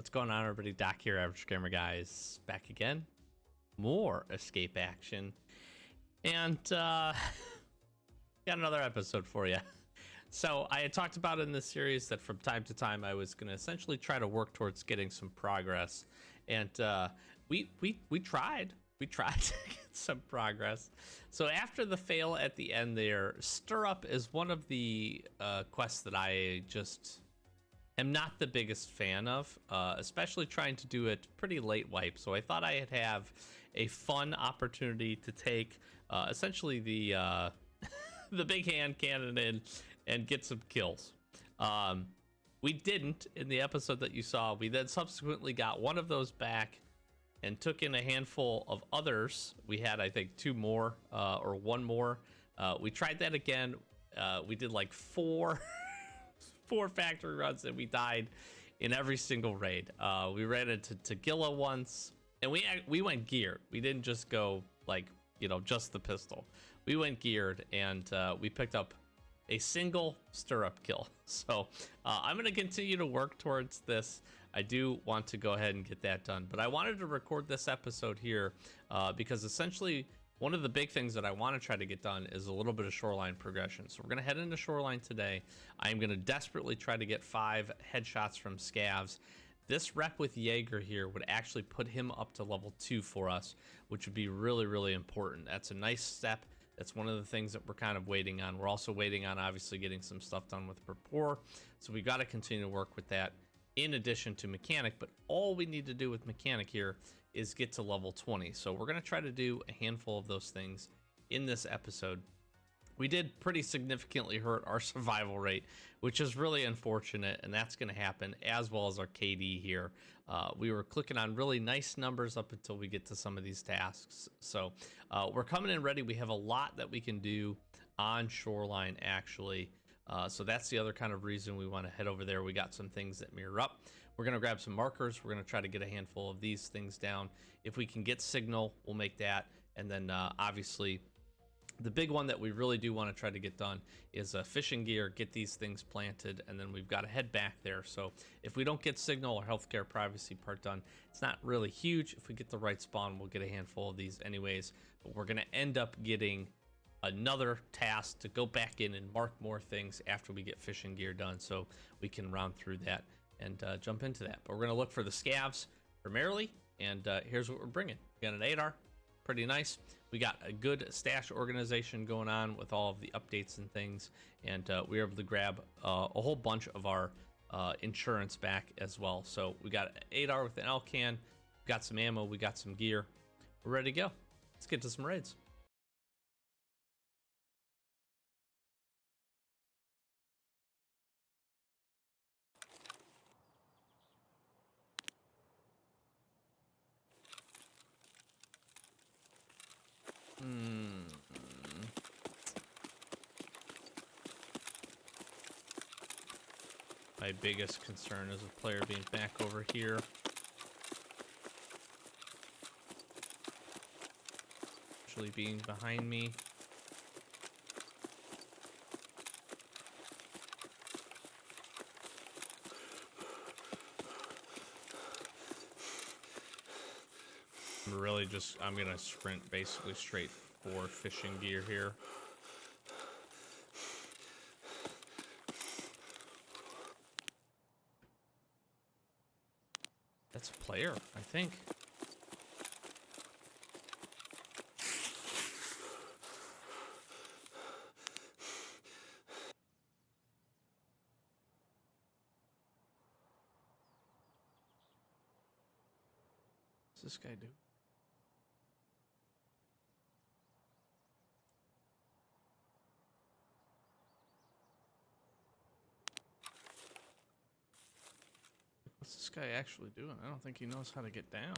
What's going on, everybody? Doc here, Average Gamer Guys, back again. More escape action. And got another episode for you. So I had talked about in this series that from time to time I was going to essentially try to work towards getting some progress. And we tried. We tried to get some progress. So after the fail at the end there, Stir Up is one of the quests that I just am not the biggest fan of, especially trying to do it pretty late wipe. So I thought I'd have a fun opportunity to take essentially the the big hand cannon in and get some kills. We didn't in the episode that you saw. We then subsequently got one of those back and took in a handful of others. We had, I think, two more or one more. We tried that again. We did like four factory runs and we died in every single raid. We ran into Tagilla once and we went geared. We didn't just go like, you know, just the pistol. We went geared and we picked up a single stirrup kill. So I'm going to continue to work towards this. I do want to go ahead and get that done, but I wanted to record this episode here because essentially one of the big things that I want to try to get done is a little bit of shoreline progression. So we're going to head into shoreline today. I'm going to desperately try to get 5 headshots from scavs. This rep with Jaeger here would actually put him up to level 2 for us, which would be really, really important. That's a nice step. That's one of the things that we're kind of waiting on. We're also waiting on obviously getting some stuff done with rapport. So we got to continue to work with that in addition to mechanic, but all we need to do with mechanic here is get to level 20. So we're going to try to do a handful of those things in this episode. We did pretty significantly hurt our survival rate, which is really unfortunate, and that's going to happen, as well as our KD here. We were clicking on really nice numbers up until we get to some of these tasks. So we're coming in ready. We have a lot that we can do on shoreline, actually. So that's the other kind of reason we want to head over there. We got some things that mirror up. We're going to grab some markers. We're going to try to get a handful of these things down. If we can get signal, we'll make that. And then obviously the big one that we really do want to try to get done is fishing gear, get these things planted, and then we've got to head back there. So if we don't get signal or healthcare privacy part done, it's not really huge. If we get the right spawn, we'll get a handful of these anyways. But we're going to end up getting another task to go back in and mark more things after we get fishing gear done, so we can round through that and jump into that. But we're going to look for the scavs primarily, and here's what we're bringing. We got an 8R, pretty nice. We got a good stash organization going on with all of the updates and things, and we were able to grab a whole bunch of our insurance back as well. So we got an 8R with an L-can, we got some ammo, we got some gear. We're ready to go. Let's get to some raids. My biggest concern is a player being back over here. Actually being behind me. I'm gonna sprint basically straight for fishing gear here. That's a player, I think. What's this guy do? What's this guy actually doing? I don't think he knows how to get down.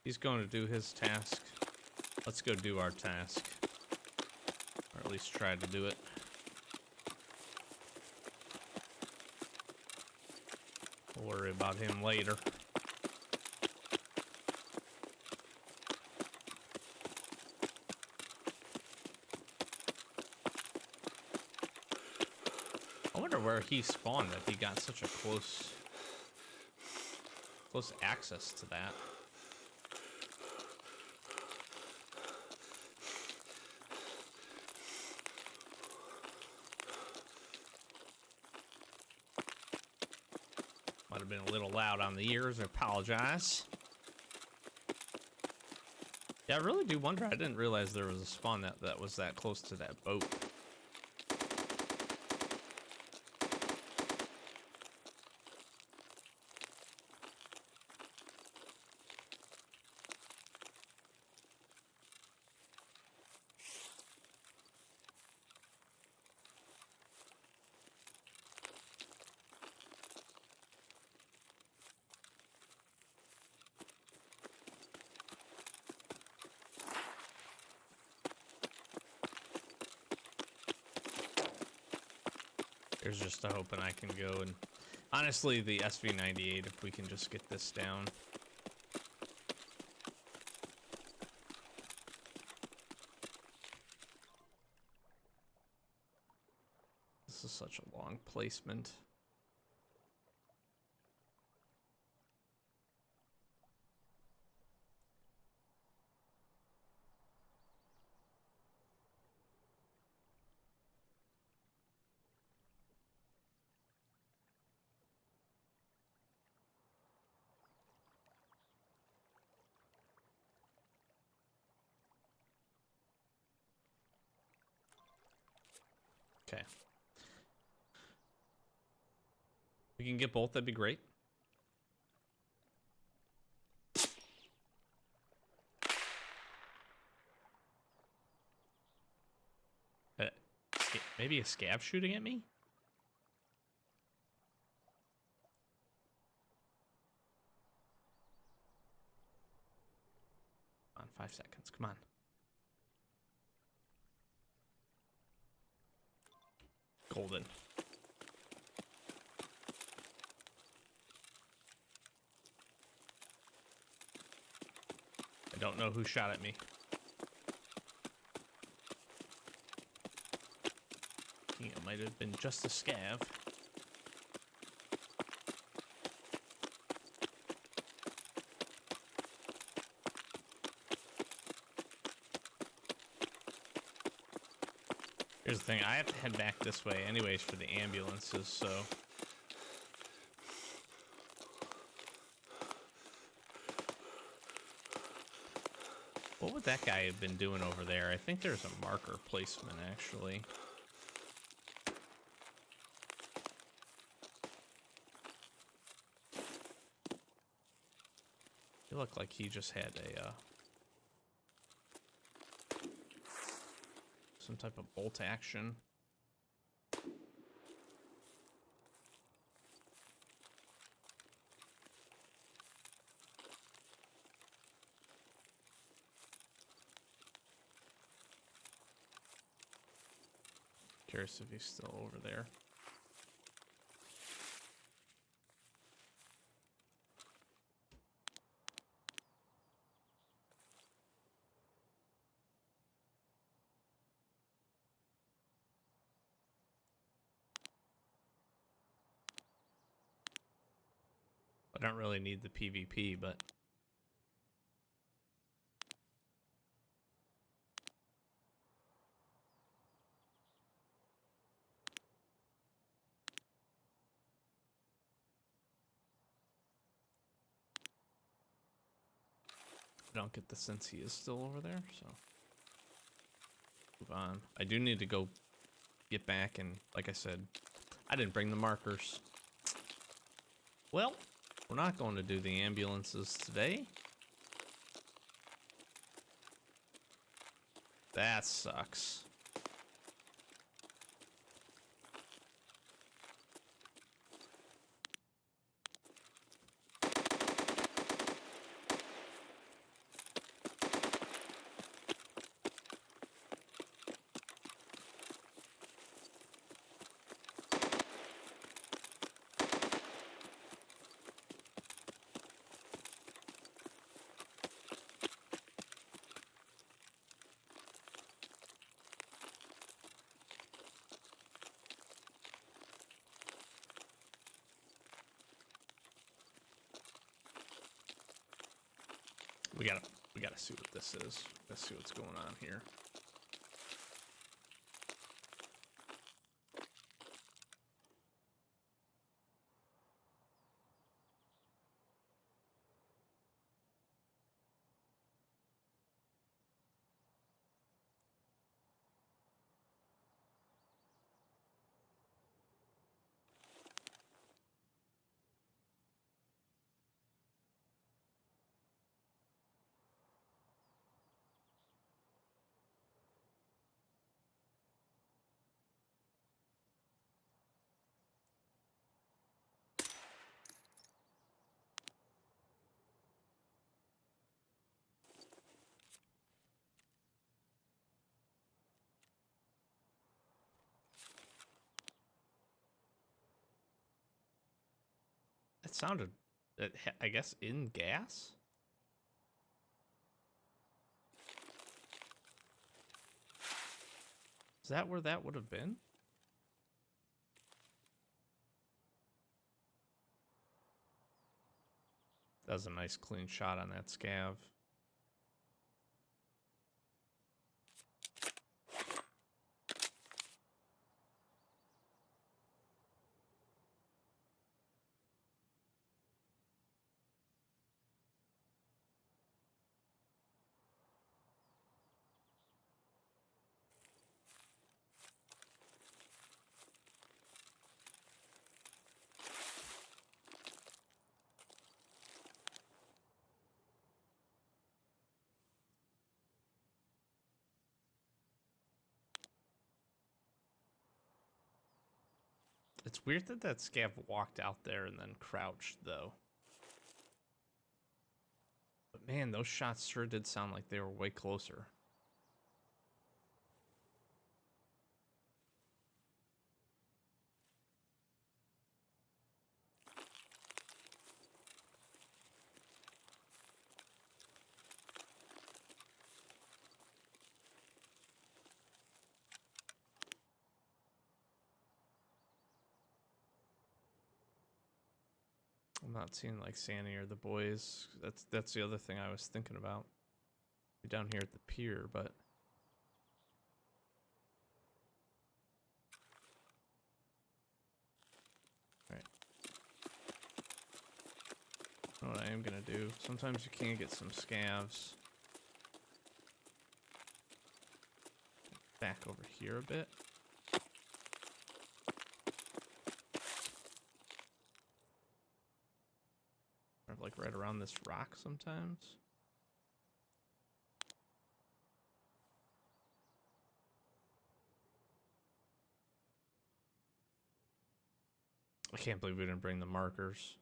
He's going to do his task. Let's go do our task. Or at least try to do it. We'll worry about him later. where he spawned that he got such a close access to that. Might have been a little loud on the ears. I apologize. Yeah, I really do wonder. I didn't realize there was a spawn that was that close to that boat. There's just a hoping I can go, and honestly, the SV98, if we can just get this down. This is such a long placement. Okay. We can get both, that'd be great. Maybe a scav shooting at me? On 5 seconds, come on. Golden. I don't know who shot at me. I think it might have been just a scav. Here's the thing, I have to head back this way anyways for the ambulances, so... What would that guy have been doing over there? I think there's a marker placement, actually. It looked like he just had a, some type of bolt action. Curious if he's still over there. I don't really need the PvP, but... I don't get the sense he is still over there, so... Move on. I do need to go get back, and like I said, I didn't bring the markers. Well, we're not going to do the ambulances today. That sucks. We gotta see what this is. Let's see what's going on here. It sounded, I guess, in gas? Is that where that would have been? That was a nice clean shot on that scav. It's weird that that scav walked out there and then crouched, though. But man, those shots sure did sound like they were way closer. I'm not seeing like Sandy or the boys. That's the other thing I was thinking about. We're down here at the pier, but alright. You know what I am gonna do? Sometimes you can get some scavs. Back over here a bit. Or like right around this rock sometimes. I can't believe we didn't bring the markers.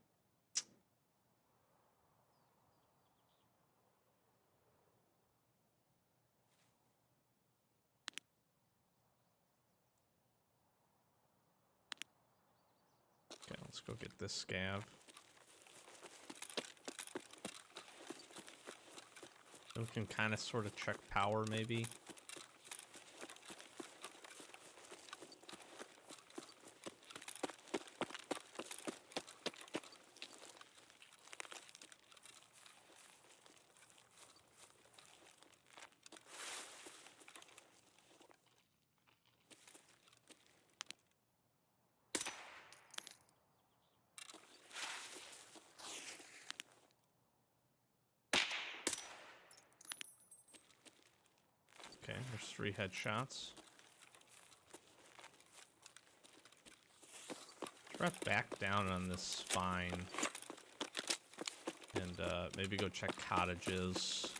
Okay, let's go get this scav. We can kind of sort of check power maybe. Okay, there's 3 headshots. Drop back down on this spine. And maybe go check cottages.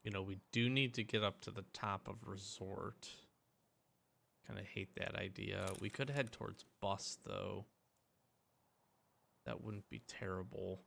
You know, we do need to get up to the top of resort. Kind of hate that idea. We could head towards bus, though. That wouldn't be terrible.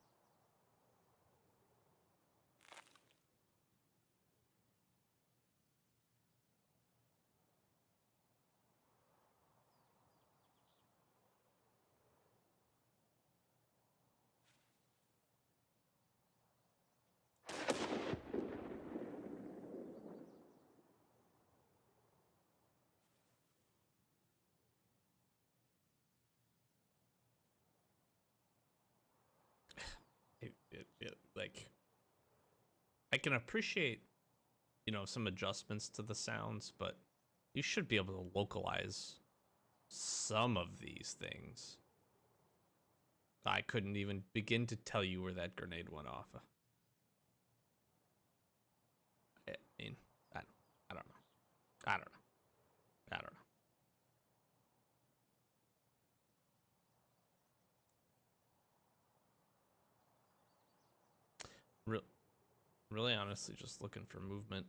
Like, I can appreciate, you know, some adjustments to the sounds, but you should be able to localize some of these things. I couldn't even begin to tell you where that grenade went off. I mean, I don't know. I don't know. I don't know. Really honestly just looking for movement.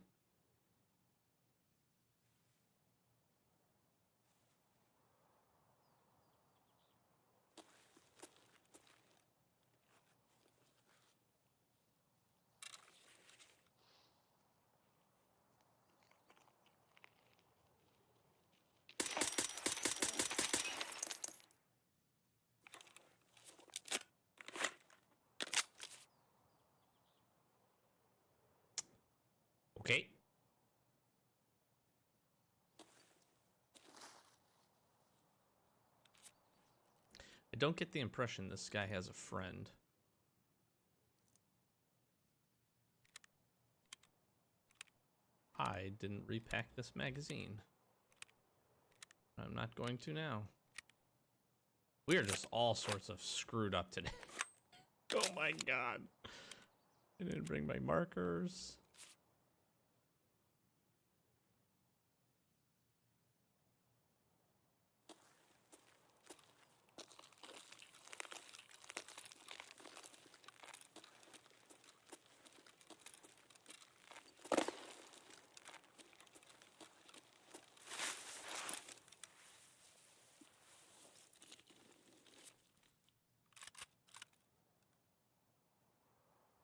Okay. I don't get the impression this guy has a friend. I didn't repack this magazine. I'm not going to now. We are just all sorts of screwed up today. Oh my god. I didn't bring my markers.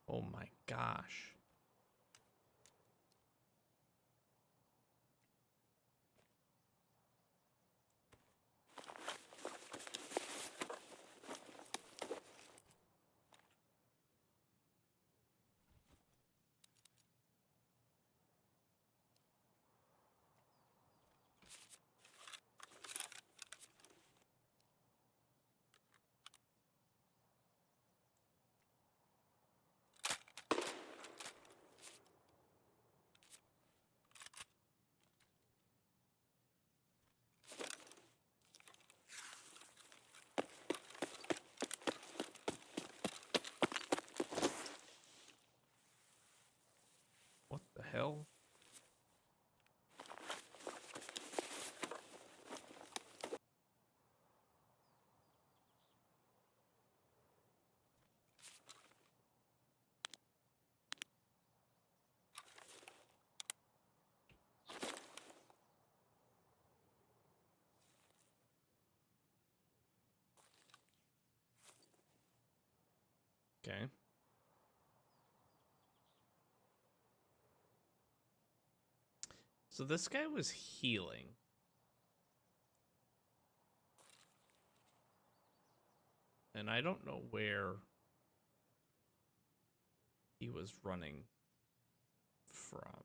Oh my gosh. What the hell? Okay. So this guy was healing. And I don't know where he was running from.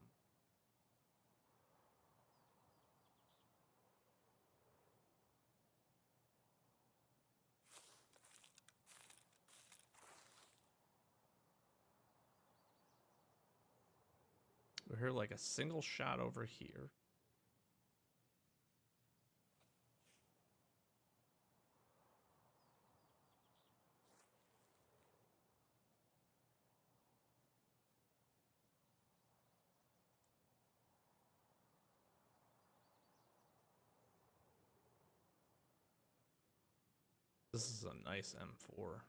We heard like a single shot over here. This is a nice M4.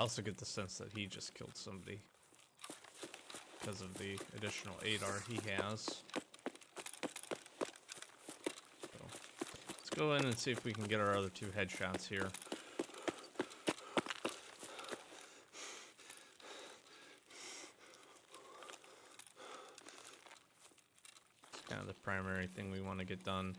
I also get the sense that he just killed somebody because of the additional ADAR he has. So, let's go in and see if we can get our other 2 headshots here. It's kind of the primary thing we want to get done.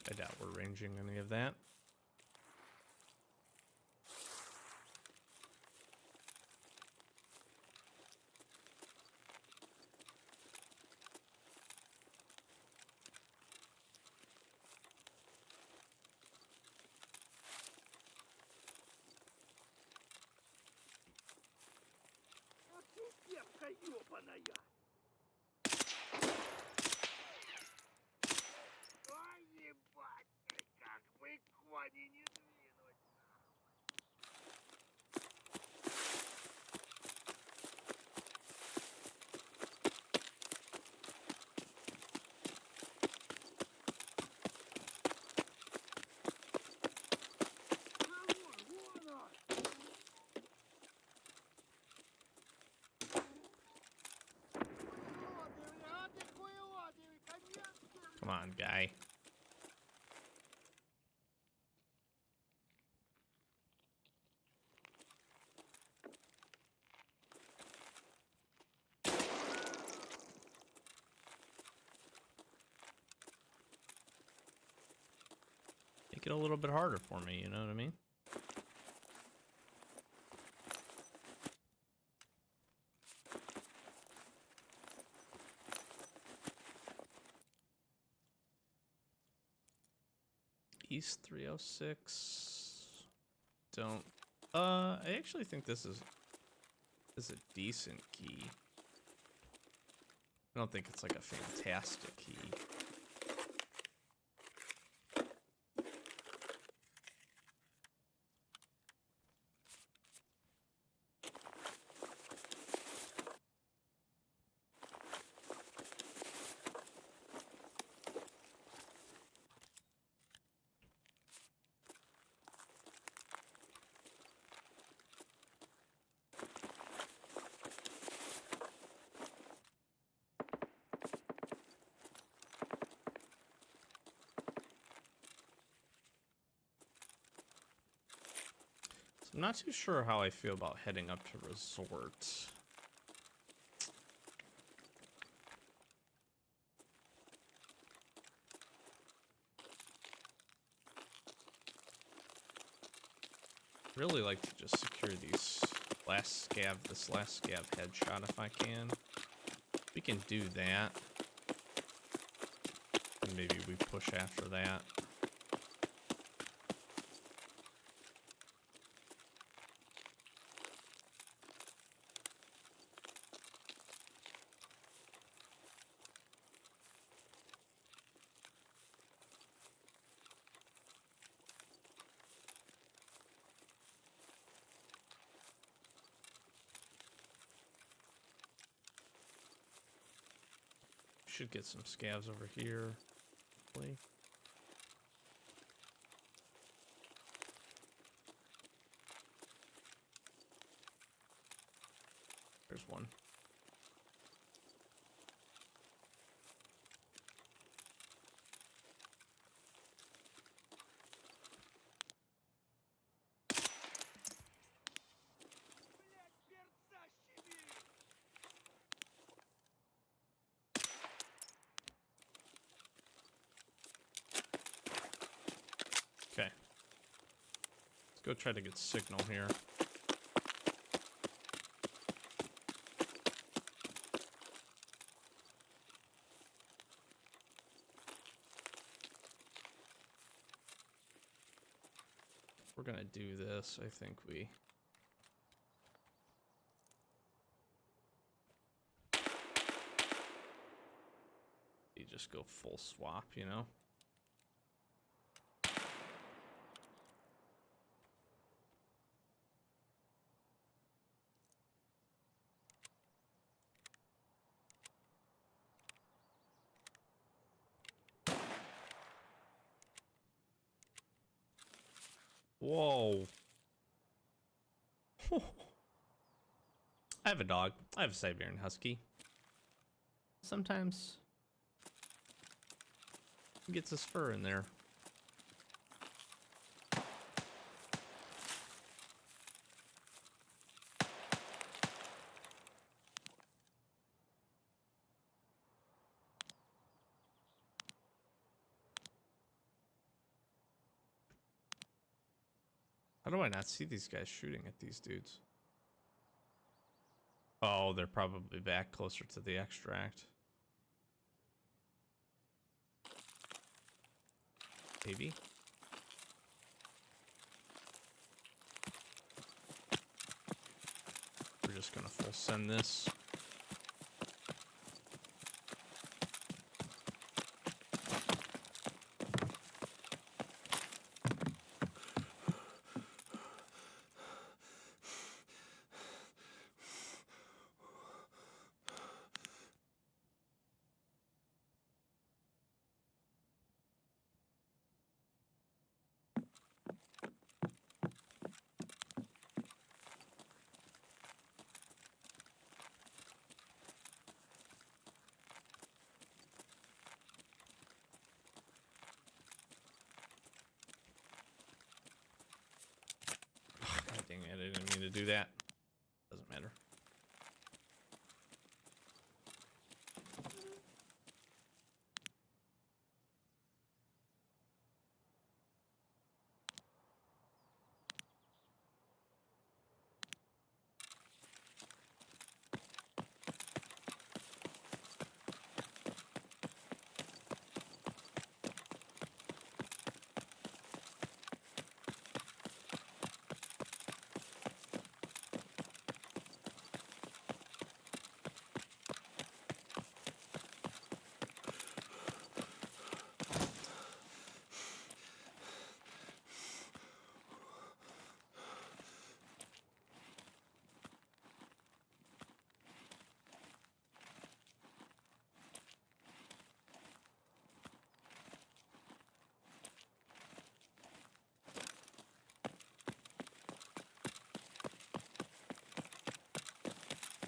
I doubt we're ranging any of that. Come on, guy. Make it a little bit harder for me, you know what I mean? East 306. Don't. I actually think this is a decent key. I don't think it's like a fantastic key. I'm not too sure how I feel about heading up to Resort. Really like to just secure this last scav headshot if I can. We can do that. And maybe we push after that. Should get some scavs over here. Hopefully. There's one. Okay. Let's go try to get signal here. If we're gonna do this, I think we... just go full swap, you know? Whoa. I have a dog. I have a Siberian Husky. Sometimes he gets his fur in there. How do I not see these guys shooting at these dudes? Oh, they're probably back closer to the extract. Maybe. We're just gonna full send this. God dang it, I didn't mean to do that. Doesn't matter.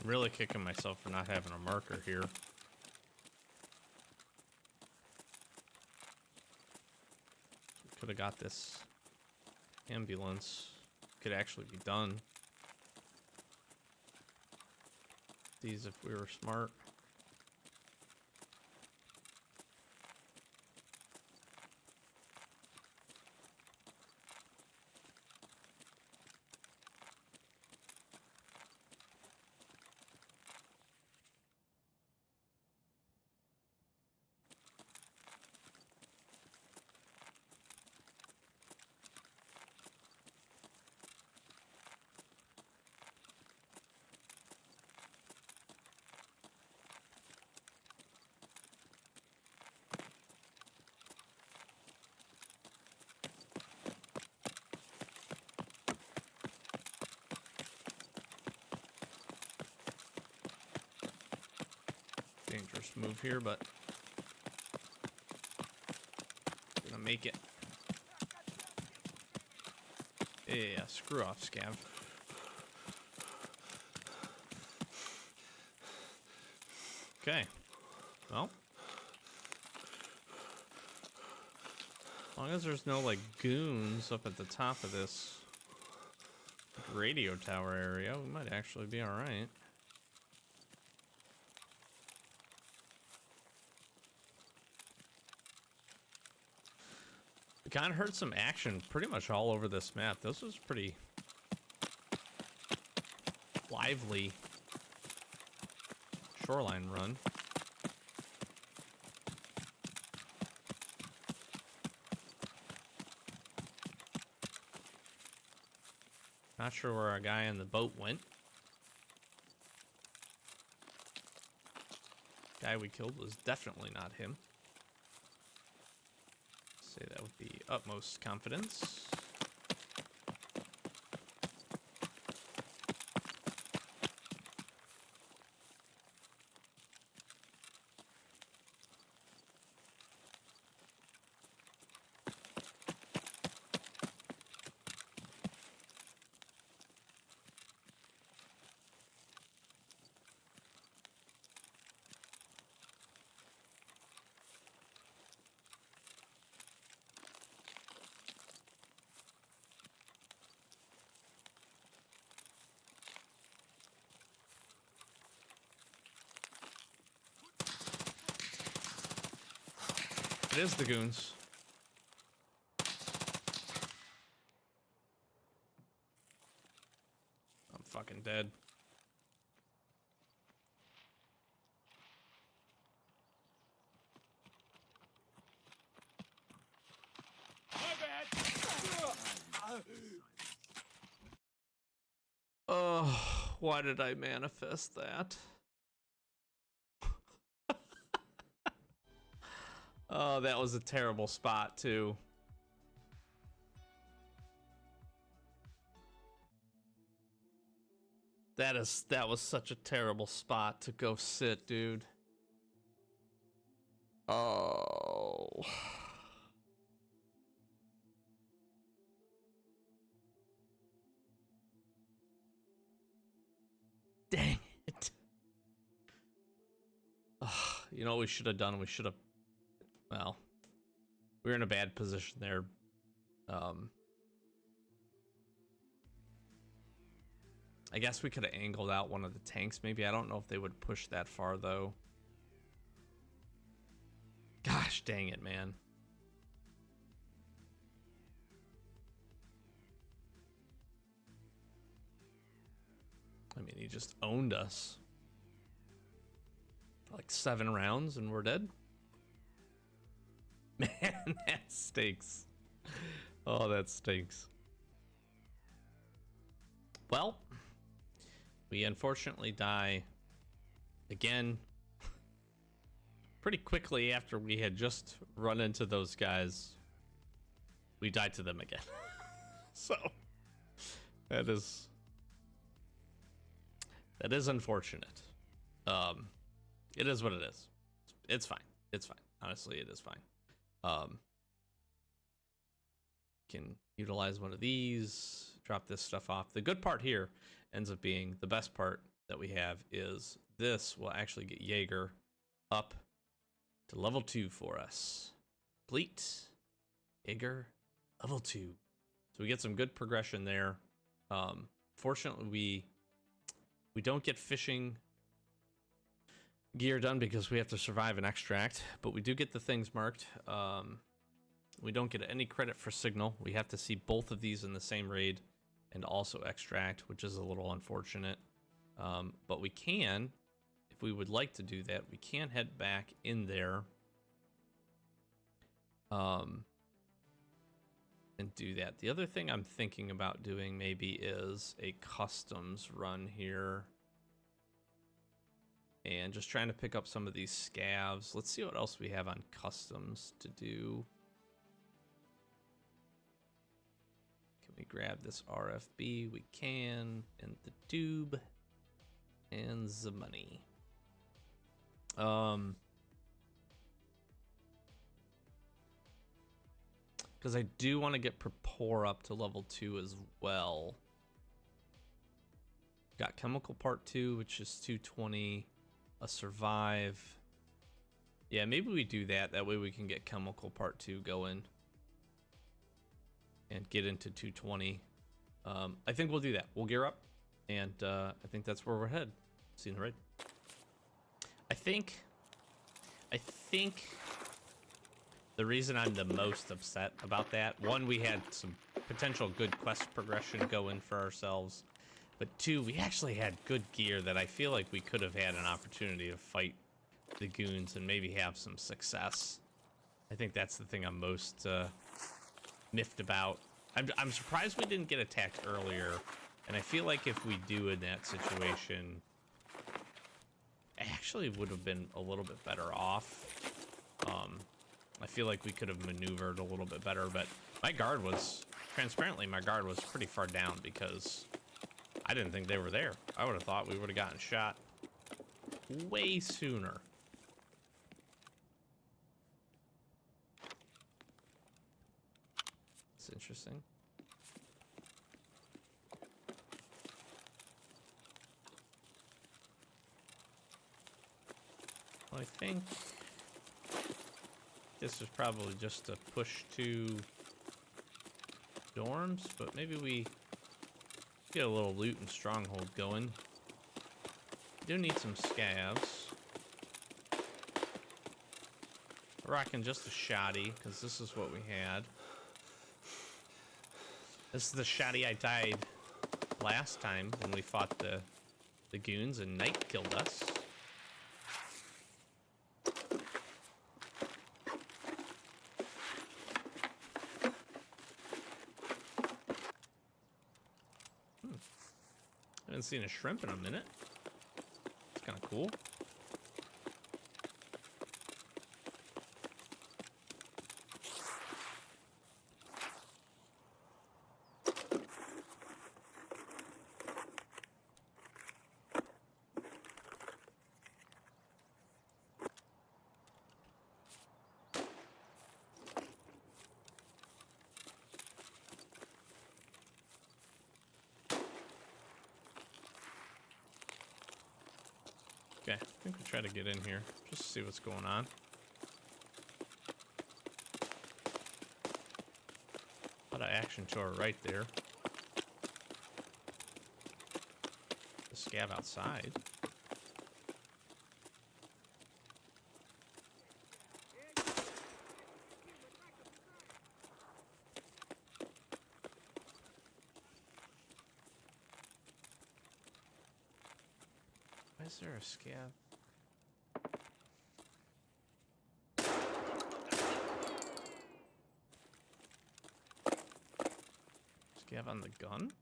I'm really kicking myself for not having a marker here. Could have got this ambulance. Could actually be done. These if we were smart. Dangerous move here, but gonna make it. Yeah, screw off, Scav. Okay. Well. As long as there's no, like, goons up at the top of this radio tower area, we might actually be alright. We kind of heard some action pretty much all over this map. This was pretty lively shoreline run. Not sure where our guy in the boat went. Guy we killed was definitely not him. Say that with the utmost confidence. It is the goons. I'm fucking dead. Oh, why did I manifest that? Oh, that was a terrible spot too. That was such a terrible spot to go sit, dude. Oh. Dang it. You know what we should have done? We should have, well, we were in a bad position there. I guess we could have angled out one of the tanks maybe. I don't know if they would push that far though. Gosh dang it, man. I mean, he just owned us. Like 7 rounds and we're dead. Man, that stinks. Oh, that stinks. Well, we unfortunately die again pretty quickly after we had just run into those guys. We died to them again. So that is unfortunate. It is what it is. It's fine. It's fine. Honestly, it is fine. Can utilize one of these, drop this stuff off. The good part here ends up being the best part that we have is this will actually get Jaeger up to level 2 for us. Complete. Jaeger level 2. So we get some good progression there. Fortunately, we don't get fishing gear done because we have to survive an extract, but we do get the things marked. We don't get any credit for signal. We have to see both of these in the same raid and also extract, which is a little unfortunate. But we can, if we would like to do that, we can head back in there and do that. The other thing I'm thinking about doing maybe is a customs run here. And just trying to pick up some of these scavs. Let's see what else we have on customs to do. Can we grab this RFB? We can. And the tube. And the money. Because I do want to get Prepore up to level 2 as well. Got Chemical Part 2, which is 220. A Survive. Yeah, maybe we do that. That way we can get Chemical Part 2 going. And get into 220. I think we'll do that. We'll gear up. And I think that's where we're headed. See you in the raid. I think the reason I'm the most upset about that, one, we had some potential good quest progression going for ourselves. But 2, we actually had good gear that I feel like we could have had an opportunity to fight the goons and maybe have some success. I think that's the thing I'm most miffed about. I'm surprised we didn't get attacked earlier, and I feel like if we do in that situation, I actually would have been a little bit better off. I feel like we could have maneuvered a little bit better, but transparently, my guard was pretty far down because I didn't think they were there. I would have thought we would have gotten shot way sooner. It's interesting. Well, I think this is probably just a push to dorms, but maybe we get a little loot and stronghold going. Do need some scavs. Rocking just a shoddy, because this is what we had. This is the shoddy I died last time when we fought the goons and Night killed us. Haven't seen a shrimp in a minute. It's kind of cool. Okay, I think we'll try to get in here, just to see what's going on. A lot of action to our right there. The scav outside. Why is there a scav? Scav on the gun?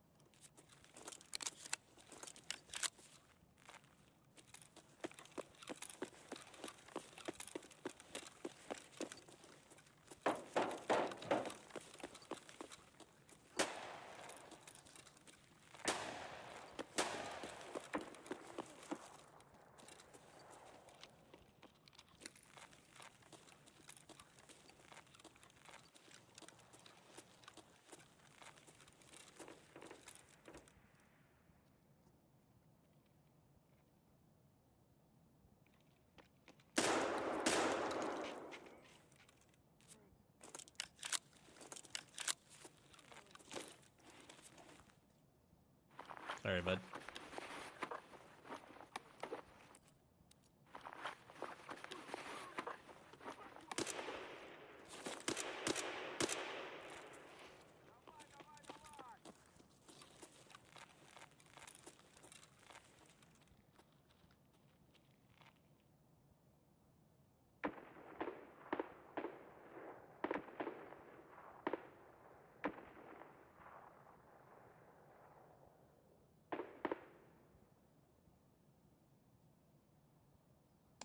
Sorry, bud.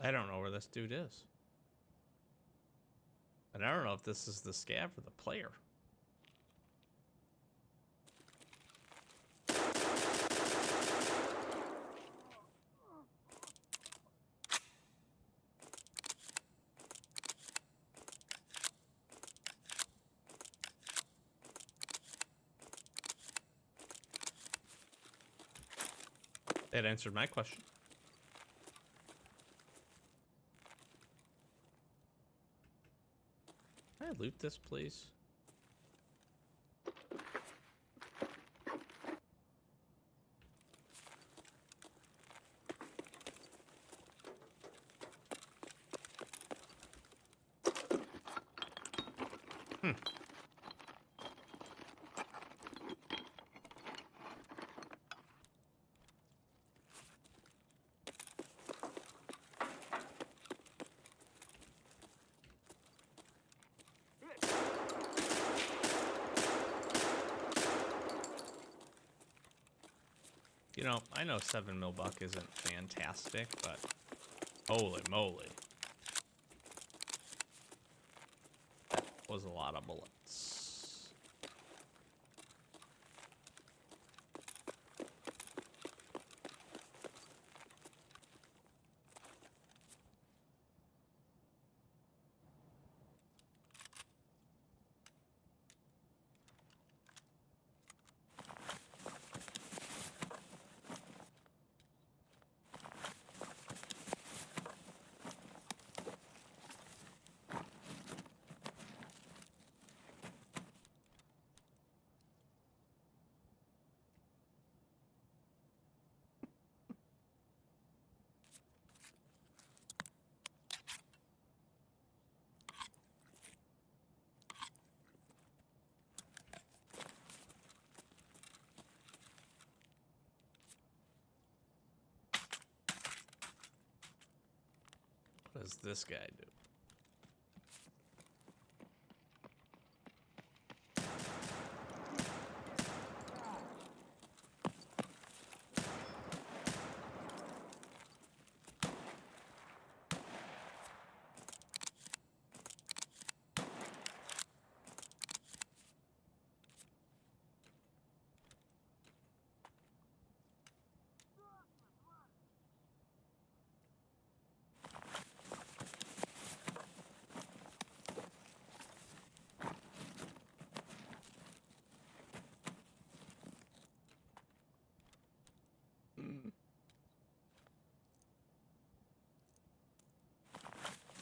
I don't know where this dude is. And I don't know if this is the scav or the player. That answered my question. Can I loot this, please? You know, I know 7 mil buck isn't fantastic, but holy moly. was a lot of bullets. What does this guy do?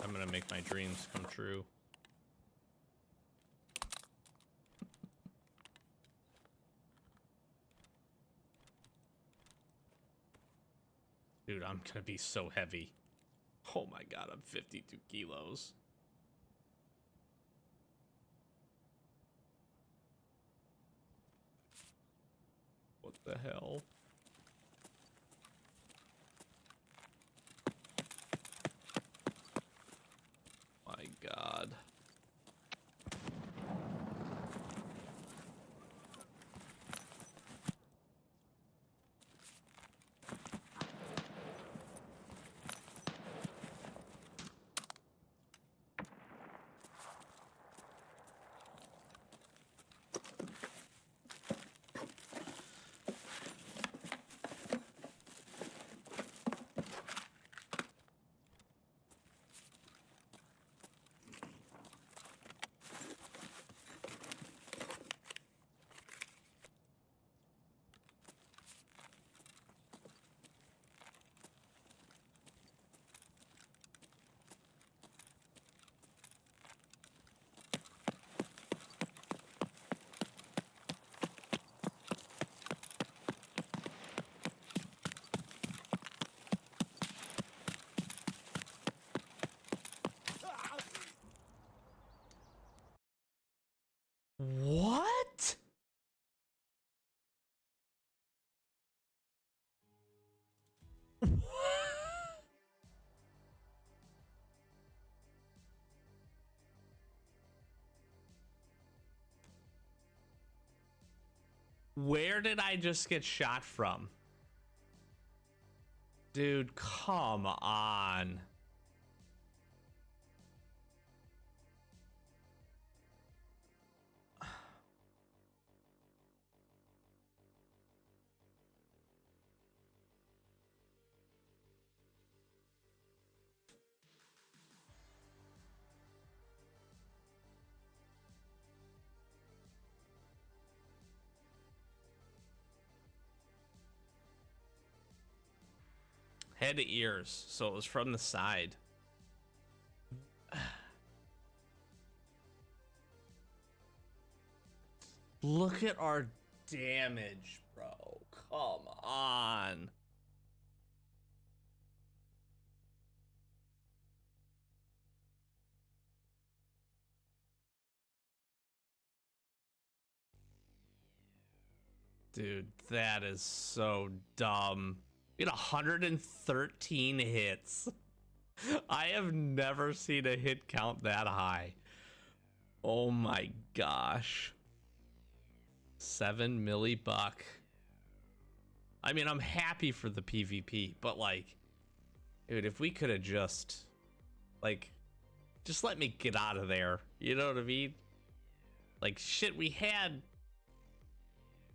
I'm gonna make my dreams come true. Dude, I'm gonna be so heavy. Oh my god, I'm 52 kilos. What the hell? My god. What? Where did I just get shot from? Dude, come on. Head to ears, so it was from the side. Look at our damage, bro. Come on. Dude, that is so dumb. We had 113 hits. I have never seen a hit count that high. Oh my gosh. 7 milli buck. I mean, I'm happy for the PvP, but like, dude, if we could have just, like, just let me get out of there. You know what I mean? Like, shit, we had...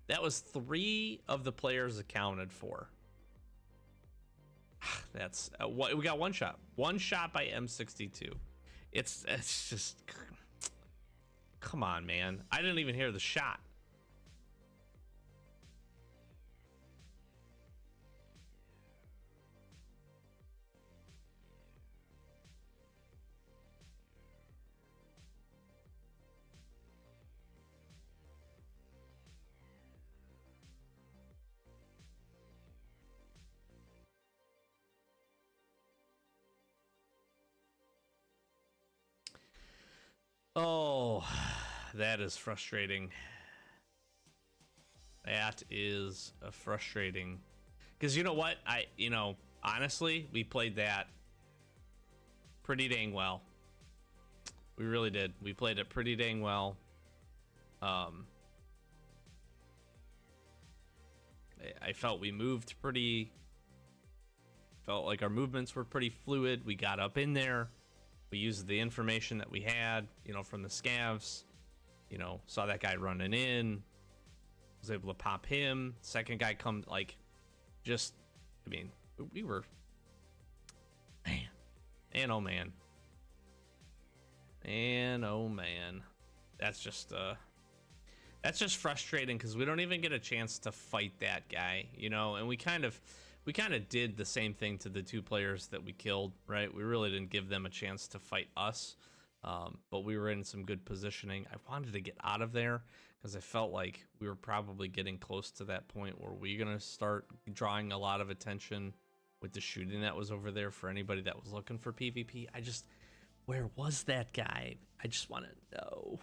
That was 3 of the players accounted for. That's... we got 1 shot. 1 shot by M62. It's just... Come on, man. I didn't even hear the shot. Oh, that is frustrating. That is frustrating. Because you know what? Honestly, we played that pretty dang well. We really did. We played it pretty dang well. I felt we moved pretty... Felt like our movements were pretty fluid. We got up in there. We used the information that we had, from the scavs. Saw that guy running in. Was able to pop him. Second guy come, we were... Man. And oh man. And oh man. That's just frustrating because we don't even get a chance to fight that guy, and we kind of did the same thing to the 2 players that we killed, right? We really didn't give them a chance to fight us, but we were in some good positioning. I wanted to get out of there because I felt like we were probably getting close to that point where we're going to start drawing a lot of attention with the shooting that was over there for anybody that was looking for PvP. Where was that guy? I just want to know,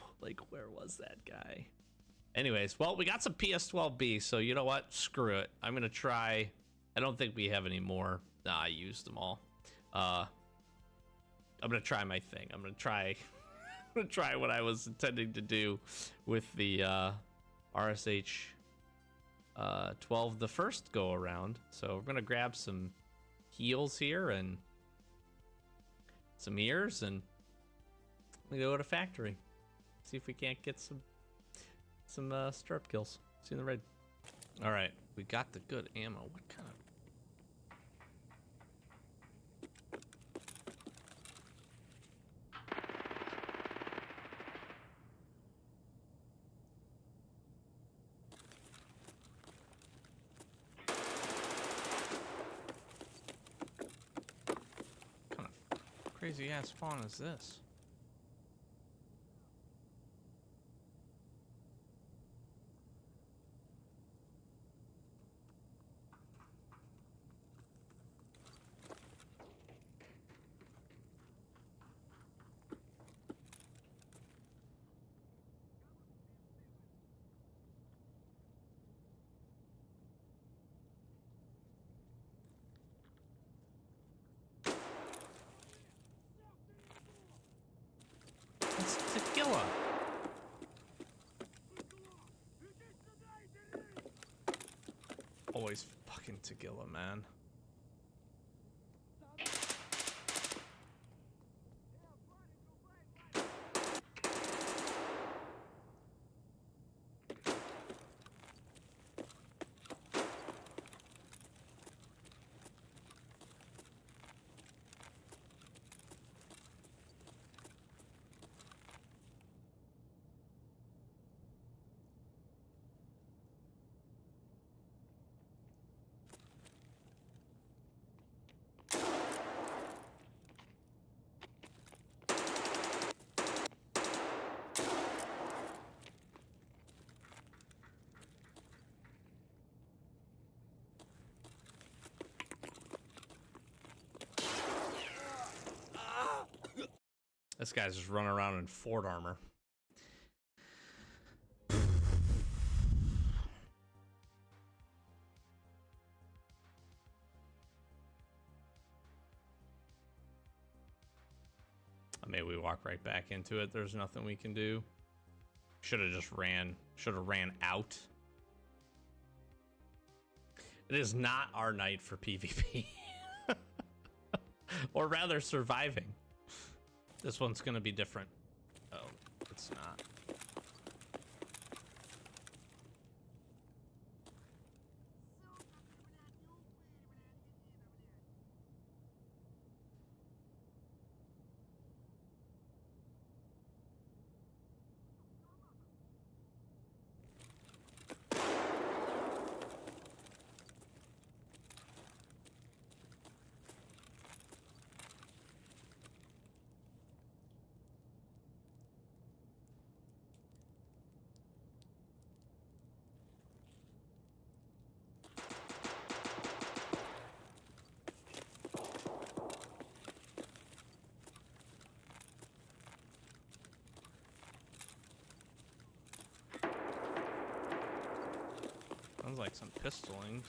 where was that guy? Anyways, well, we got some PS12B, so you know what? Screw it. I'm going to try... I don't think we have any more. Nah, I used them all. I'm gonna try my thing. I'm gonna try what I was intending to do with the RSH 12 the first go around. So we're gonna grab some heals here and some ears, and we go to factory. See if we can't get some stirrup kills. See you in the raid. All right, we got the good ammo. What kind of... crazy ass spawn is this? It's tequila. Always fucking tequila, man. This guy's just running around in Ford armor. Maybe we walk right back into it. There's nothing we can do. Should have just ran. Should have ran out. It is not our night for PvP. Or rather, surviving. This one's gonna be different. Oh, it's not. got some pistolings.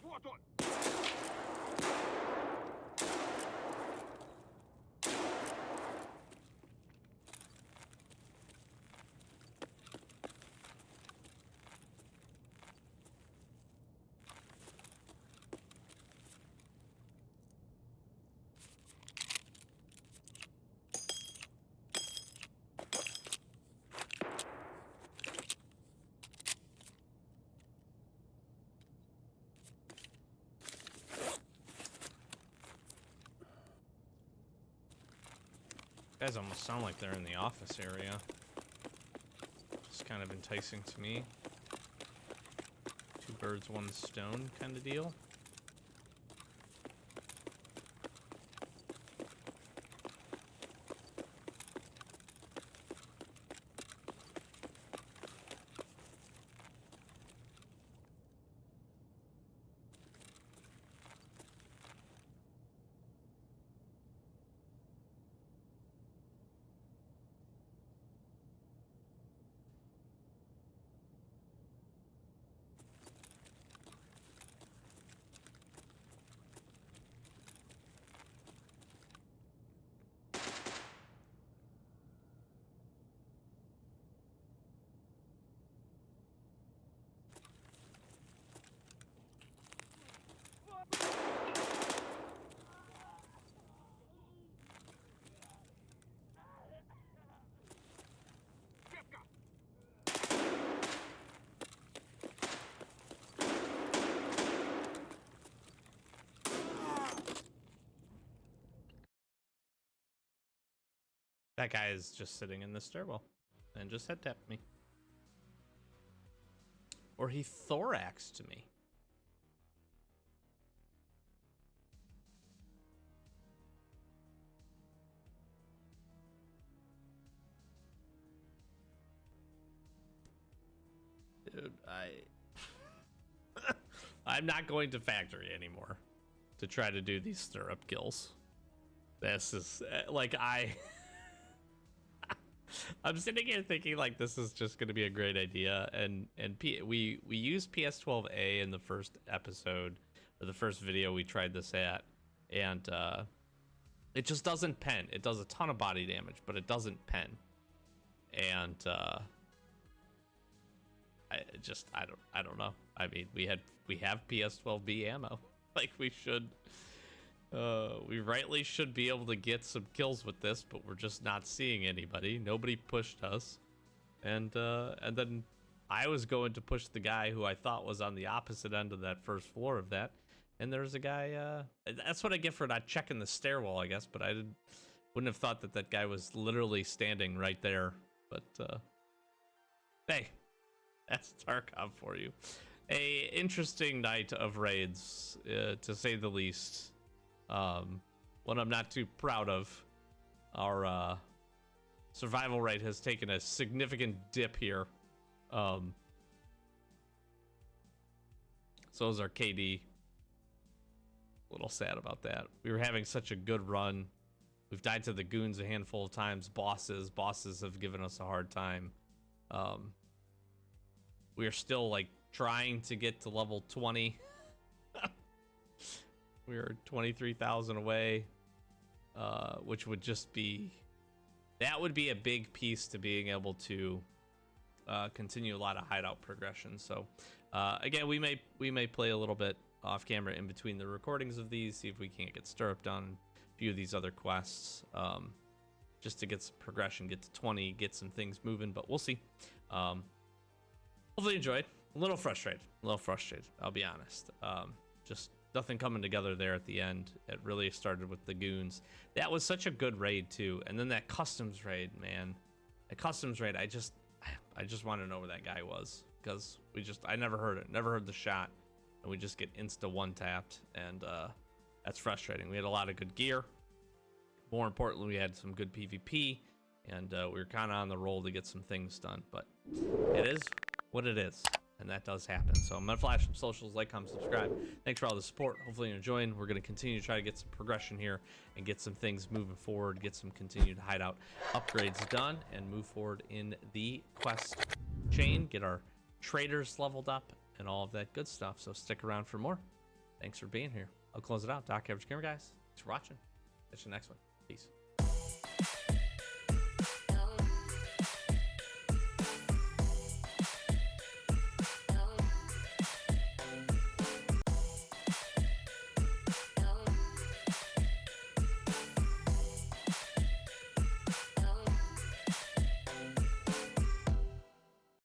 Вот он! Guys almost sound like they're in the office area. It's kind of enticing to me. Two birds, one stone kind of deal. That guy is just sitting in the stairwell and just head tapped me. Or he thoraxed me. Dude, I'm not going to factory anymore to try to do these stirrup kills. This is like I'm sitting here thinking like this is just going to be a great idea, and we used PS12A in the first episode or the first video we tried this at, and it just doesn't pen. It does a ton of body damage, but it doesn't pen, and I don't know. I mean, we have PS12B ammo, like we should. We rightly should be able to get some kills with this, but we're just not seeing anybody. Nobody pushed us, and then I was going to push the guy who I thought was on the opposite end of that first floor of that, and there's a guy. That's what I get for not checking the stairwell, I guess. But I wouldn't have thought that guy was literally standing right there. But hey, that's Tarkov for you. A interesting night of raids, to say the least. One I'm not too proud of. Our survival rate has taken a significant dip here. So is our KD. A little sad about that. We were having such a good run. We've died to the goons a handful of times. Bosses have given us a hard time. We are still like trying to get to level 20. We are 23,000 away, which would just be, that would be a big piece to being able to continue a lot of hideout progression. So again, we may play a little bit off camera in between the recordings of these, see if we can't get stirrup done, a few of these other quests, just to get some progression, get to 20, get some things moving, but we'll see. Hopefully enjoyed. A little frustrated, I'll be honest. Just nothing coming together there at the end. It really started with the goons. That was such a good raid too. And then that customs raid, man. The customs raid, I just want to know where that guy was, because I never heard it. Never heard the shot. and we just get insta one tapped, and that's frustrating. We had a lot of good gear. More importantly, we had some good PvP, and we were kind of on the roll to get some things done. But it is what it is, and that does happen. So I'm gonna flash some socials, like, comment, subscribe. Thanks for all the support. Hopefully you're enjoying. We're gonna continue to try to get some progression here and get some things moving forward, get some continued hideout upgrades done, and move forward in the quest chain, get our traders leveled up, and all of that good stuff. So stick around for more. Thanks for being here. I'll close it out. Doc Average Gamer guys, thanks for watching. Catch you next one. Peace.